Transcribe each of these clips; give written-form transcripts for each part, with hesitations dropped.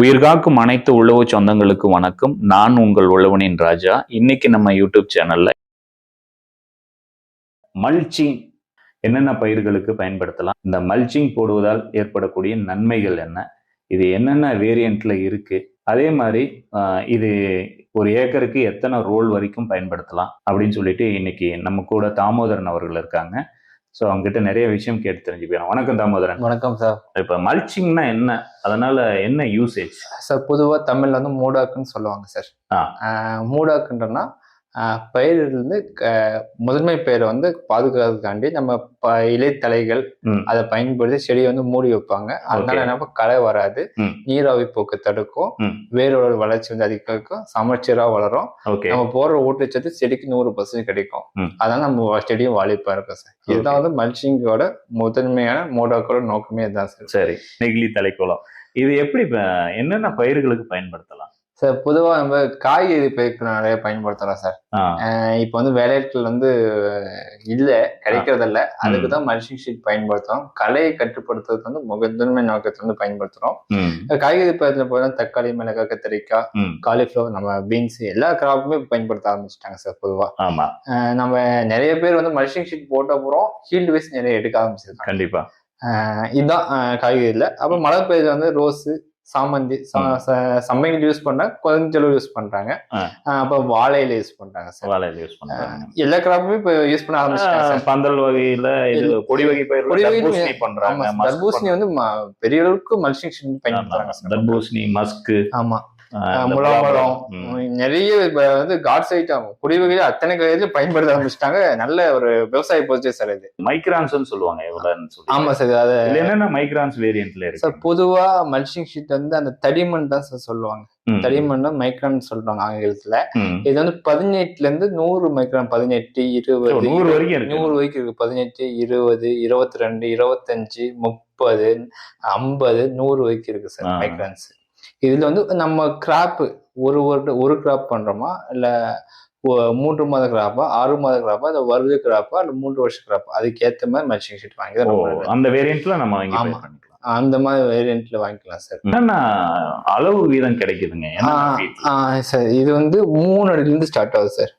உயிர்காக்கும் அனைத்து உழவு சொந்தங்களுக்கு வணக்கம். நான் உங்கள் உழவனின் ராஜா. இன்னைக்கு நம்ம யூடியூப் சேனல்ல மல்ச்சிங் என்னென்ன பயிர்களுக்கு பயன்படுத்தலாம், இந்த மல்ச்சிங் போடுவதால் ஏற்படக்கூடிய நன்மைகள் என்ன, இது என்னென்ன வேரியண்ட்ல இருக்கு, அதே மாதிரி இது ஒரு ஏக்கருக்கு எத்தனை ரோல் வரைக்கும் பயன்படுத்தலாம் அப்படின்னு சொல்லிட்டு இன்னைக்கு நம்ம கூட தாமோதரன் அவர்கள் இருக்காங்க. ஸோ அவங்ககிட்ட நிறைய விஷயம் கேட்டு தெரிஞ்சுக்கலாம். வணக்கம் தாமோதரன். வணக்கம் சார். இப்போ மல்ச்சிங்னா என்ன, அதனால என்ன யூசேஜ் சார்? பொதுவாக தமிழ்ல வந்து மூடாக்குன்னு சொல்லுவாங்க சார். மூடாக்குன்றனா பயிரிலிருந்து முதன்மை பயிரை வந்து பாதுகாக்கிறதுக்காண்டி நம்ம இலைத்தலைகள் அதை பயன்படுத்தி செடியை வந்து மூடி வைப்பாங்க. அதனால என்ன களை வராது, நீராவி போக்கு தடுக்கும், வேரோட வளர்ச்சி வந்து அதிகம், சமச்சீரா வளரும், நம்ம போடுற ஊட்டச்சத்து செடிக்கு 100% கிடைக்கும். அதனால நம்ம செடியும் வாலிப்பா இருக்கும் சார். இதுதான் வந்து மல்ச்சிங்கோட முதன்மையான மூடாக்கோட நோக்கமே இதுதான் சார். சரி, நெகிழி தலைக்குளம் இது எப்படி என்னென்ன பயிர்களுக்கு பயன்படுத்தலாம் சார்? பொதுவாக நம்ம காய்கறி பயிருக்கு நிறைய பயன்படுத்தலாம் சார். இப்போ வந்து வேலையாட்கள் வந்து இல்லை, கிடைக்கிறதில்ல. அதுக்கு தான் மல்ச்சிங் ஷீட் பயன்படுத்துறோம். களையை கட்டுப்படுத்துறதுக்கு வந்து முதன்மை நோக்கத்தை வந்து பயன்படுத்துறோம். காய்கறி பயிர்ல போய் தக்காளி, மிளகாய், கத்திரிக்காய், காலிஃப்ளவர், நம்ம பீன்ஸ் எல்லா கிராப்புமே பயன்படுத்த ஆரம்பிச்சிட்டாங்க சார். பொதுவாக நம்ம நிறைய பேர் வந்து மல்ச்சிங் ஷீட் போட்ட அப்புறம் ஹீல்டு வைஸ் நிறைய எடுக்க ஆரம்பிச்சிருக்காங்க. கண்டிப்பா இதுதான் காய்கறியில். அப்புறம் மழை பயிர் வந்து ரோஸு, சாமந்தி, சம்பங்கி யூஸ் பண்ணா கொஞ்சம் யூஸ் பண்றாங்க. அப்ப வாழையில யூஸ் பண்றாங்க சார். வாழையில யூஸ் பண்றாங்க. எல்லா கிராப்புமே இப்ப யூஸ் பண்ண ஆரம்பிச்சிட்டாங்க. பந்தல் வகையில கொடி வகை பயிர் தர்பூசணி பண்றாங்க. தர்பூசணி வந்து பெரிய அளவுக்கு மல்ச்சிங் ஷீட் பயன்படுத்துறாங்க. தர்பூசணி, மஸ்க், ஆமா, முலாம்பழம், நிறைய வந்து காட்ஸ் ஐட்டம் கொடி வகையில அத்தனை வகையில பயன்படுத்த ஆரம்பிச்சிட்டாங்க. நல்ல ஒரு விவசாய பொருட்கள் சார். இது மைக்ரான்ஸ் சொல்லுவாங்க. ஆமா சார். அது என்னென்ன மைக்ரான்ஸ் வேரியன்ட்ல இருக்கு சார்? பொதுவா மல்ச்சிங் ஷீட் வந்து அந்த தடிமண் தான் சார் சொல்லுவாங்க. தடிமண் தான் மைக்ரான் சொல்றாங்க ஆங்கிலத்துல. இது வந்து 18ல இருந்து 100 மைக்ரான், 18, 20, 100 வரைக்கும் இருக்கு. 18, 20, 22, 25, 30, 50, 100 வரைக்கும் இருக்கு சார் மைக்ரான்ஸ். இதுல வந்து நம்ம கிராப் ஒரு கிராப் பண்றோமா, இல்ல 3 மாத கிராப்பா, 6 மாத கிராப்பா, இல்ல வருட கிராப்பா, இல்ல 3 வருஷ கிராப்பா, அதுக்கு ஏத்த மாதிரி மல்ச்சிங் ஷீட் வாங்கி அந்த வேரியன்ட்ல நம்ம வாங்கி அந்த மாதிரி வேரியன்ட்ல வாங்கிக்கலாம் சார். என்னன்னா அளவு வீதம் கிடைக்குதுங்க சார்? இது வந்து 3 அடியில இருந்து ஸ்டார்ட் ஆகுது சார்.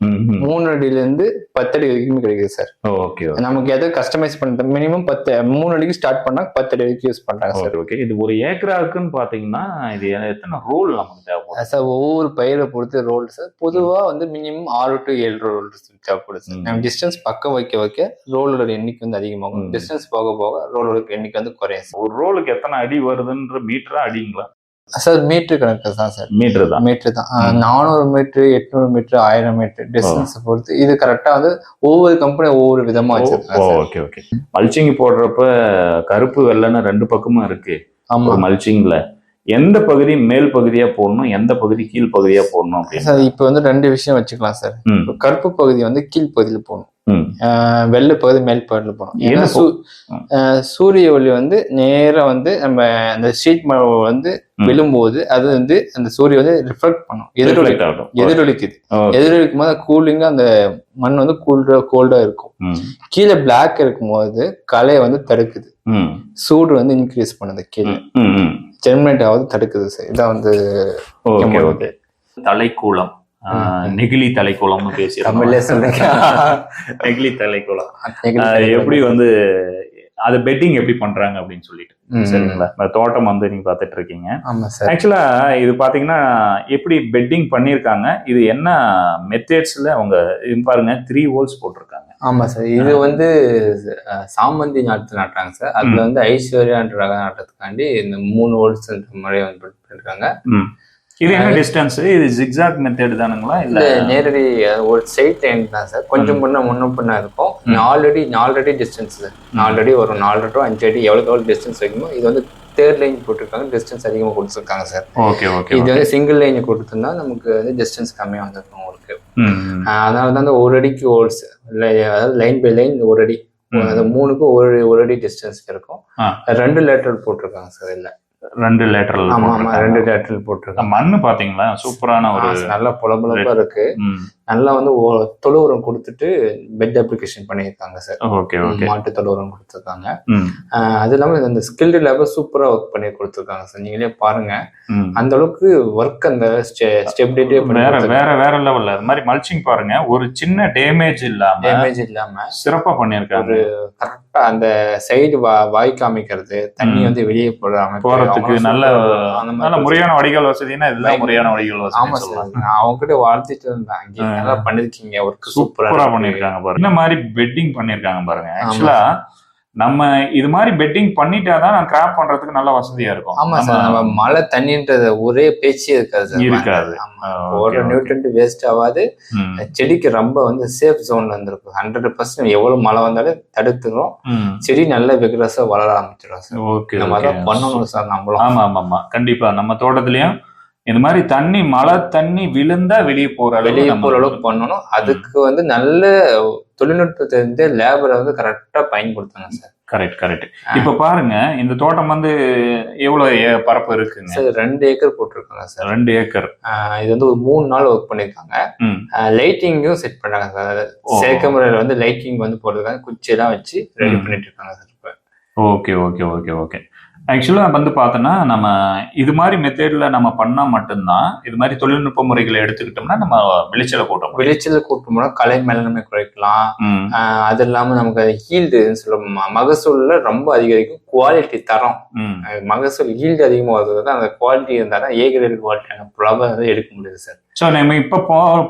3 அடியில இருந்து 10 அடி வரைக்கும் கிடைக்குது சார். ஓகே, நமக்கு எதை கஸ்டமைஸ் பண்ண மினிமம் 3 அடிக்கு ஸ்டார்ட் பண்ணா 10 அடி வரைக்கும் யூஸ் பண்றாங்க சார். ஓகே, இது ஒரு ஏக்கராக்குன்னு பாத்தீங்கன்னா இது எத்தனை ரோல் நமக்கு தேவைப்படும் சார்? ஒவ்வொரு பயிரை பொறுத்து ரோல் சார். பொதுவா வந்து மினிமம் 6 to 7 ரோல் தேவைப்படுது சார். நம்ம டிஸ்டன்ஸ் பக்கம் வைக்க ரோலோட எண்ணிக்கை வந்து அதிகமாகும். டிஸ்டன்ஸ் போக போக ரோலோட எண்ணிக்கை வந்து குறையும் சார். ஒரு ரோலுக்கு எத்தனை அடி வருதுன்ற மீட்டரா அடிங்களா சார்? மீட்டர் கணக்கு தான் சார். மீட்டர் தான். 400 மீட்டர், 800 மீட்டர், 1000 மீட்டர் டிஸ்டன்ஸ் பொறுத்து இது கரெக்டா வந்து ஒவ்வொரு கம்பெனி ஒவ்வொரு விதமா வச்சிருக்காங்க. Okay okay. மல்ச்சிங் போடுறப்ப கருப்பு வெள்ளைன்னு 2 பக்கமும் இருக்கு. ஆமா, மல்ச்சிங்ல எந்த பகுதி மேல் பகுதியா போடணும், எந்த பகுதி கீழ் பகுதியா போடணும் அப்படின்னு சார் இப்ப வந்து 2 விஷயம் வச்சுக்கலாம் சார். கருப்பு பகுதி வந்து கீழ் பகுதியில போகணும், வெள்ளை பகுதி மேல் பகுதியில போகணும். ஏன்னா சூரிய ஒளி வந்து நேரம் வந்து நம்ம அந்த ஷீட் வந்து விழும்போது அது வந்து அந்த சூரிய வந்து ரிஃப்ளெக்ட் பண்ணும், எதிரொலிக்குது. எதிரொலிக்கும் போது கூலிங்கா அந்த மண் வந்து கோல்டா இருக்கும். கீழே பிளாக் இருக்கும் போது களையை வந்து தடுக்குது, சூடு வந்து இன்க்ரீஸ் பண்ணுது, கீழே ஜெர்மினேட் ஆகுது, தடுக்குது சார். இதான் வந்து தலைக்கூளம், நெகிழி தலைக்குளம்னு பேசிடுறோம். நெகிழி தலைக்குளம் எப்படி வந்து அது பெட்டிங் எப்படி பண்றாங்க அப்படின்னு சொல்லிட்டு சரிங்களா? தோட்டம் வந்து நீங்க பாத்துட்டு இருக்கீங்க. ஆக்சுவலா இது பாத்தீங்கன்னா எப்படி பெட்டிங் பண்ணிருக்காங்க, இது என்ன மெத்தட்ஸ்ல அவங்க பாருங்க 3 ஹோல்ஸ் போட்டிருக்காங்க. ஆமா சார். இது வந்து சாமந்தி நாட்டு நாட்டுறாங்க சார். அதுல வந்து ஐஸ்வர்யான்ற ரக நாட்டத்துக்காண்டி இந்த 3 ஹோல்ஸ் முறையை வந்து பண்ணிருக்காங்க. இது என்ன டிஸ்டன்ஸ்? இது ஜிக்ஸாக் மெத்தட் தானுங்களா இல்ல நேரடி ஒரு ஸ்ட்ரெயிட் லைன் தான் சார்? கொஞ்சம் முன்ன இருக்கும். 4 அடி டிஸ்டன்ஸ் சார். 4 அடி வரும், 4 to 5 அடி எவ்வளவு டிஸ்டன்ஸ் வைக்குமோ. இது வந்து 3rd லைன் போட்டிருக்காங்க, டிஸ்டன்ஸ் அதிகமாக கொடுத்துருக்காங்க சார். Okay okay. இது வந்து சிங்கிள் லைன் கொடுத்துருந்தா நமக்கு வந்து டிஸ்டன்ஸ் கம்மியாக வந்திருக்கும் உங்களுக்கு. அதனால தான் அந்த 1 அடிக்கு ஹோல்ஸ், அதாவது லைன் பை லைன் 1 அடி, அந்த 3க்கும் 1 அடி டிஸ்டன்ஸ் இருக்கும். 2 லேட்டரல் போட்டிருக்காங்க சார். இல்ல 2 லேட்டரல். ஆமா 2 லேட்டரல் போட்டிருக்காங்க. மண்ணு பாத்தீங்களா சூப்பரான ஒரு நல்ல புலபுலப்பா இருக்கு. நல்லா வந்து தொழு உரம் கொடுத்துட்டு பெட் அப்ளிகேஷன் பண்ணியிருக்காங்க சார். Okay okay. மாட்டு தொழு உரம் கொடுத்துருக்காங்க. அது இல்லாம இந்த ஸ்கில்டு லேபர் சூப்பரா ஒர்க் பண்ணி கொடுத்துருக்காங்க சார். நீங்களே பாருங்க அந்த அளவுக்கு ஒர்க் அந்த ஸ்டெபிலிட்டி வேற லெவல்ல. அது மாதிரி மல்ச்சிங் பாருங்க, ஒரு சின்ன டேமேஜ் இல்லாம சிறப்பா பண்ணியிருக்காங்க. ஒரு கரெக்டா அந்த சைடு வாய் காமிக்கிறது, தண்ணி வந்து வெளியே போறதுக்கு நல்ல முறையான வடிகால் வசதினா இதுதான் முறையான வடிகால் வசதி. ஆமா சார், நான் அவங்க கிட்ட வாழ்த்துட்டு இருந்தேன். நல்லா பண்ணிருக்கீங்க, ஒர்க் சூப்பரா பண்ணிருக்காங்க பாருங்க. இந்த மாதிரி பெட்டிங் பண்ணிருக்காங்க பாருங்க. ஆக்சுவலா நம்ம இது மாதிரி பெட்டிங் பண்ணிட்டாதான் நான் கிராப் பண்றதுக்கு நல்ல வசதியா இருக்கும். ஆமா சார், நம்ம மழை தண்ணின்றது ஒரே பேச்சே இருக்காது. ஒரு நியூட்ரண்ட் வேஸ்ட் ஆகாது. செடிக்கு ரொம்ப வந்து சேஃப் ஜோன்ல இருந்திருக்கும். 100% எவ்வளவு மழை வந்தாலும் தடுத்துரும். செடி நல்ல விக்ரஸா வளர ஆரம்பிச்சிடும் சார். ஓகே, நம்ம அதான் பண்ணணும் சார் நம்மளும். ஆமா கண்டிப்பா. நம்ம தோட்டத்திலயும் இந்த மாதிரி மழை தண்ணி விழுந்தா வெளியே போற அளவுக்கு பண்ணணும். அதுக்கு வந்து நல்ல தொழில்நுட்பத்தை வந்து லேபரை வந்து கரெக்டா பயன்படுத்தணும் சார். கரெக்ட். இப்ப பாருங்க, இந்த தோட்டம் வந்து எவ்வளவு பரப்பு இருக்குங்க சார்? 2 ஏக்கர் போட்டிருக்காங்க சார். 2 ஏக்கர். இது வந்து ஒரு 3 நாள் ஒர்க் பண்ணிருக்காங்க. லைட்டிங்கும் செட் பண்ணாங்க சார். செயற்கை முறையில வந்து லைட்டிங் வந்து போட்டிருக்காங்க. குச்சியெல்லாம் வச்சு ரெடி பண்ணிட்டு இருக்காங்க சார் இப்ப. ஓகே. ஆக்சுவலா வந்து பார்த்தோன்னா, நம்ம இது மாதிரி மெத்தேட்ல நம்ம பண்ணா மட்டும்தான், இது மாதிரி தொழில்நுட்ப முறைகளை எடுத்துக்கிட்டோம்னா நம்ம விளைச்சலை கூட்டோம்னா கலை மேலாண்மை குறைக்கலாம். அது இல்லாம நமக்கு ஹீல்டு சொல்லுவோம், மகசூல்ல ரொம்ப அதிகரிக்கும். குவாலிட்டி தரம், மகசூல் ஹீல்டு அதிகமாக வருது. அந்த குவாலிட்டி இருந்தாலும் ஏ கிரேட் குவாலிட்டியான புலவை வந்து எடுக்க முடியுது சார். ஸோ நம்ம இப்போ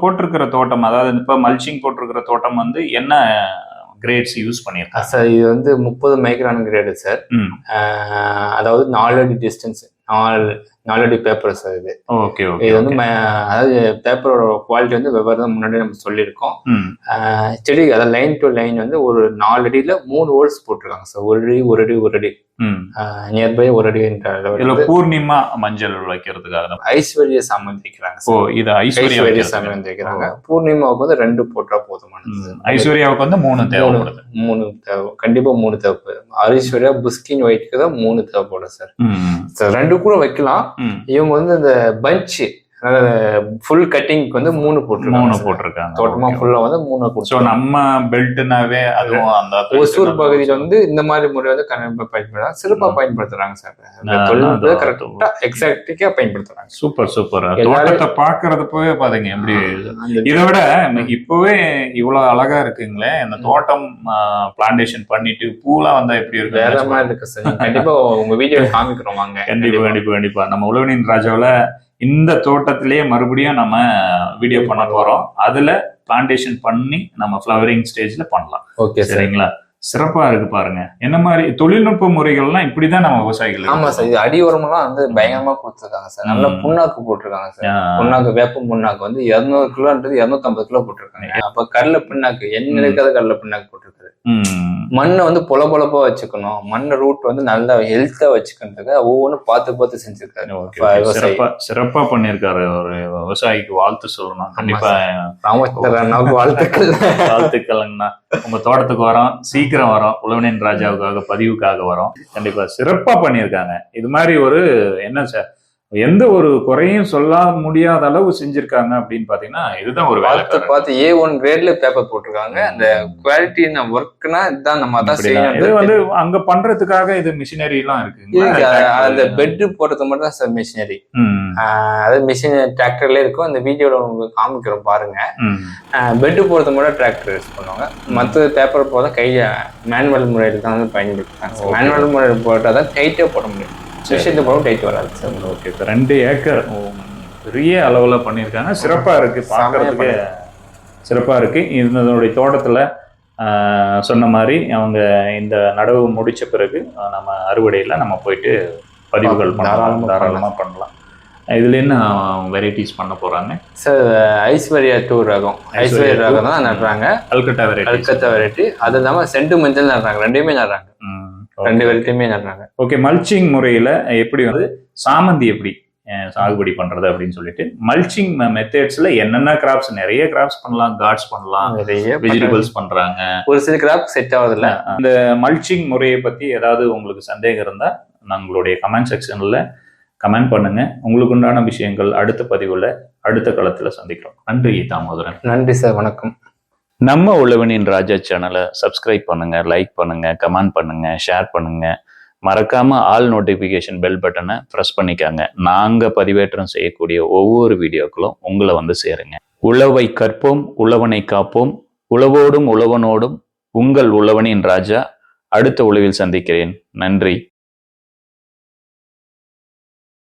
போட்டிருக்கிற தோட்டம், அதாவது இப்போ மல்ச்சிங் போட்டிருக்கிற தோட்டம் வந்து என்ன கிரேட்ஸ் யூஸ் பண்ணிருக்காங்க சார்? இது வந்து 30 மைக்ரான் கிரேடு சார். அதாவது 4 அடி டிஸ்டன்ஸ், 4 அடி பேப்பர் சார் இது. ஓகே. இது வந்து அதாவது பேப்பரோட குவாலிட்டி வந்து வெவ்வேறு முன்னாடி நம்ம சொல்லியிருக்கோம். செடி அதாவது லைன் டு லைன் வந்து ஒரு 4 அடியில 3 ஹோல்ஸ் போட்டிருக்காங்க சார். ஒரு அடி நியர்பை 1 அடி பூர்ணிமா மஞ்சள் வைக்கிறதுக்காக ஐஸ்வர்யா சாமந்தி வைக்கிறாங்க. இது ஐஸ்வர்யா சாமந்தி வைக்கிறாங்க. பூர்ணிமாவுக்கு வந்து 2 போட்டா போதுமானது. ஐஸ்வர்யாவுக்கு வந்து 3 தேவைப்படுது. 3 தேவை, கண்டிப்பா 3 தேவைப்படுது. ஐஸ்வர்யா புஸ்கின் ஒயிட்க்கு தான் 3 தேவைப்படும் சார். 2 கூட வைக்கலாம். இவங்க வந்து இந்த பஞ்ச் ஃபுல் கட்டிங்க்கு வந்து 3 போட்டிருக்காங்க. தோட்டமா ஃபுல்லா வந்து 3 போட்டு. நம்ம பெல்ட்னாவே அதுவும் அந்த ஒசூர் பகுதியில வந்து இந்த மாதிரி முறை வந்து பயன்படுத்துறாங்க, சிறப்பா பயன்படுத்துறாங்க சார். தொழில்நுட்பத்தை கரெக்டா எக்ஸாக்டா பயன்படுத்துறாங்க. சூப்பர். தோட்டத்தை பாக்குறது போவே பாத்தீங்க எப்படி. இதை விட இப்பவே இவ்வளவு அழகா இருக்குங்களே இந்த தோட்டம். பிளான்டேஷன் பண்ணிட்டு பூலாம் வந்தா எப்படி இருக்கு? வேற மாதிரி இருக்கு சார். கண்டிப்பா உங்க வீடியோ காமிக்கிறோம் வாங்க. கண்டிப்பா நம்ம உழவனின் ராஜாவில இந்த தோட்டத்திலேயே மறுபடியும் நம்ம வீடியோ பண்ண போறோம். அதுல பிளான்டேஷன் பண்ணி நம்ம ஃப்ளவரிங் ஸ்டேஜ்ல பண்ணலாம். ஓகே சரிங்களா? சிறப்பா இருக்கு பாருங்க. என்ன மாதிரி தொழில்நுட்ப முறைகள்லாம் இப்படிதான் நம்ம விவசாயிகள். ஆமா சார், இது அடி உரமெல்லாம் வந்து பயங்கரமா கொடுத்துருக்காங்க சார். நல்ல புண்ணாக்கு போட்டிருக்காங்க சார். புண்ணாக்கு, வேப்ப புண்ணாக்கு வந்து 200 கிலோன்றது 250 கிலோ போட்டிருக்காங்க. அப்ப கடலை பிண்ணாக்கு என்ன இருக்காத கடலை பிண்ணாக்கு போட்டிருக்காரு. மண்ணை வந்து பொலப்பா வச்சுக்கணும். மண்ணை ரூட் வந்து நல்லா ஹெல்த்தா வச்சுக்கிறதுக்கு ஒவ்வொன்றும் பார்த்து செஞ்சிருக்காரு. சிறப்பா பண்ணிருக்காரு. ஒரு விவசாயிக்கு வாழ்த்து சொல்லணும். கண்டிப்பா வாழ்த்துக்கள்ங்கண்ணா. உங்க தோட்டத்துக்கு வரோம், சீக்கிரம் வரோம். உழவனின் ராஜாவுக்காக பதிவுக்காக வரோம். கண்டிப்பா சிறப்பா பண்ணியிருக்காங்க. இது மாதிரி ஒரு என்ன சார், எந்த ஒரு குறையும் சொல்ல முடியாத அளவு செஞ்சிருக்காங்க அப்படின்னு பாத்தீங்கன்னா இதுதான் ஒரு வேலை. பார்த்து A1 கிரேட்ல பேப்பர் போட்டிருக்காங்க. அந்த குவாலிட்டி ஒர்க்னா இதுதான் நம்ம அதான் செய்யணும். இது வந்து அங்க பண்றதுக்காக இது மிஷினரி எல்லாம் இருக்கு. அந்த பெட் போடுறது மட்டும் தான் சார் மிஷினரி. அதாவது மிஷின் டிராக்டர்ல இருக்கும். அந்த வீடியோல உங்களுக்கு காமிக்கிறோம் பாருங்க. பெட் போடுறது மட்டும் டிராக்டர் யூஸ் பண்ணுவாங்க. மற்ற பேப்பர் போட கையை மேனுவல் முறையில் தான் வந்து பயன்படுத்துறாங்க. மேனுவல் முறையில் போட்டாதான் டைட்டா போட முடியும். டைட் வராது சார். ஓகே, 2 ஏக்கர் பெரிய அளவுல பண்ணியிருக்காங்க. சிறப்பா இருக்கு, பார்க்கறதுக்கு சிறப்பா இருக்கு. இதனுடைய தோட்டத்துல சொன்ன மாதிரி அவங்க இந்த நடவு முடிச்ச பிறகு நம்ம அறுவடையில நம்ம போயிட்டு பதிவுகள் தாராளமா பண்ணலாம். இதுல என்ன வெரைட்டிஸ் பண்ண போறாங்க சார்? ஐஸ்வர்யா 2 ரகம். ஐஸ்வர்யா ரகம் தான் நடுறாங்க. கல்கத்தா வெரைட்டி. அது இல்லாம செண்டு மஞ்சள் நடுறாங்க. 2மே நடுறாங்க. 2 வெரைட்டியுமே நடுறாங்க. ஓகே, மல்ச்சிங் முறையில எப்படி வந்து சாமந்தி எப்படி சாகுபடி பண்றது அப்படின்னு சொல்லிட்டு மல்ச்சிங் மெத்தட்ஸ்ல என்னென்ன கிராப்ஸ், நிறைய கிராப்ஸ் பண்ணலாம், கார்ட்ஸ் பண்ணலாம், வெஜிடபிள்ஸ் பண்றாங்க, ஒரு சில கிராப் செட் ஆகுதுல்ல. இந்த மல்ச்சிங் முறையை பத்தி ஏதாவது உங்களுக்கு சந்தேகம் இருந்தா நம்மளுடைய கமெண்ட் செக்ஷன்ல கமெண்ட் பண்ணுங்க. உங்களுக்கு உண்டான விஷயங்கள் அடுத்த பதிவுல அடுத்த களத்துல சந்திக்கிறோம். நன்றி தாமோதரன். நன்றி சார், வணக்கம். நம்ம உழவனின் ராஜா சேனலை சப்ஸ்கிரைப் பண்ணுங்க, லைக் பண்ணுங்க, கமெண்ட் பண்ணுங்க, ஷேர் பண்ணுங்க. மறக்காம ஆல் நோட்டிபிகேஷன் பெல் பட்டனை ப்ரெஸ் பண்ணிக்காங்க. நாங்க பதிவேற்றம் செய்யக்கூடிய ஒவ்வொரு வீடியோக்களும் உங்களை வந்து சேருங்க. உழவை கற்போம், உழவனை காப்போம். உழவோடும் உழவனோடும் உங்கள் உழவனின் ராஜா. அடுத்த உழவில் சந்திக்கிறேன். நன்றி.